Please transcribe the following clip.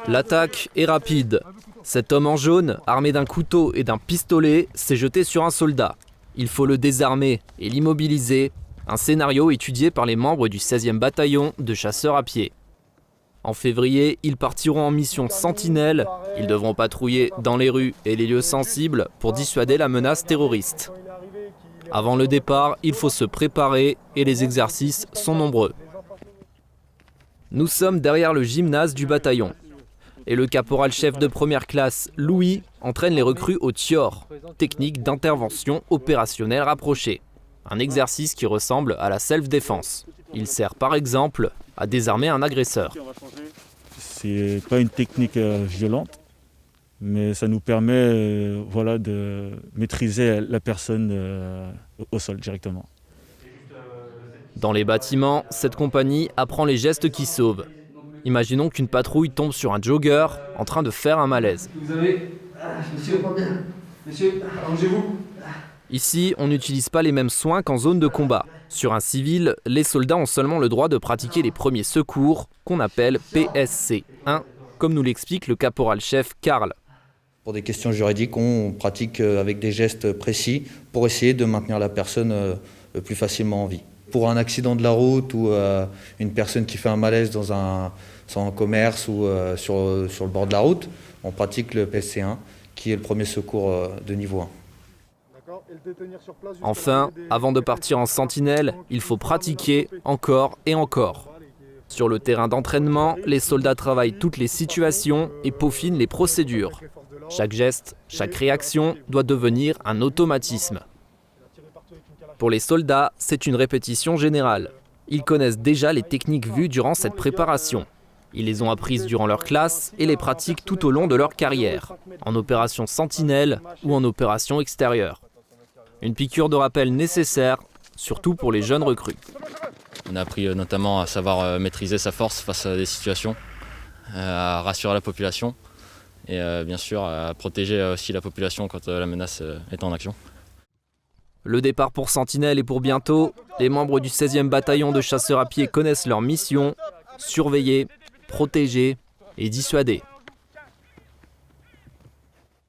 L'attaque est rapide. Cet homme en jaune, armé d'un couteau et d'un pistolet, s'est jeté sur un soldat. Il faut le désarmer et l'immobiliser, un scénario étudié par les membres du 16e bataillon de chasseurs à pied. En février, ils partiront en mission sentinelle. Ils devront patrouiller dans les rues et les lieux sensibles pour dissuader la menace terroriste. Avant le départ, il faut se préparer et les exercices sont nombreux. Nous sommes derrière le gymnase du bataillon. Et le caporal-chef de première classe, Louis, entraîne les recrues au TIOR, technique d'intervention opérationnelle rapprochée. Un exercice qui ressemble à la self-défense. Il sert par exemple à désarmer un agresseur. C'est pas une technique violente, mais ça nous permet de maîtriser la personne au sol directement. Dans les bâtiments, cette compagnie apprend les gestes qui sauvent. Imaginons qu'une patrouille tombe sur un jogger en train de faire un malaise. Vous avez... monsieur, monsieur, allongez-vous. Ici, on n'utilise pas les mêmes soins qu'en zone de combat. Sur un civil, les soldats ont seulement le droit de pratiquer les premiers secours, qu'on appelle PSC 1, comme nous l'explique le caporal-chef Karl. Pour des questions juridiques, on pratique avec des gestes précis pour essayer de maintenir la personne plus facilement en vie. Pour un accident de la route ou une personne qui fait un malaise dans un commerce ou sur le bord de la route, on pratique le PSC 1, qui est le premier secours de niveau 1. Enfin, avant de partir en sentinelle, il faut pratiquer encore et encore. Sur le terrain d'entraînement, les soldats travaillent toutes les situations et peaufinent les procédures. Chaque geste, chaque réaction doit devenir un automatisme. Pour les soldats, c'est une répétition générale. Ils connaissent déjà les techniques vues durant cette préparation. Ils les ont apprises durant leur classe et les pratiquent tout au long de leur carrière, en opération sentinelle ou en opération extérieure. Une piqûre de rappel nécessaire, surtout pour les jeunes recrues. On a appris notamment à savoir maîtriser sa force face à des situations, à rassurer la population et bien sûr à protéger aussi la population quand la menace est en action. Le départ pour Sentinelle est pour bientôt. Les membres du 16e bataillon de chasseurs à pied connaissent leur mission, surveiller, protéger et dissuader.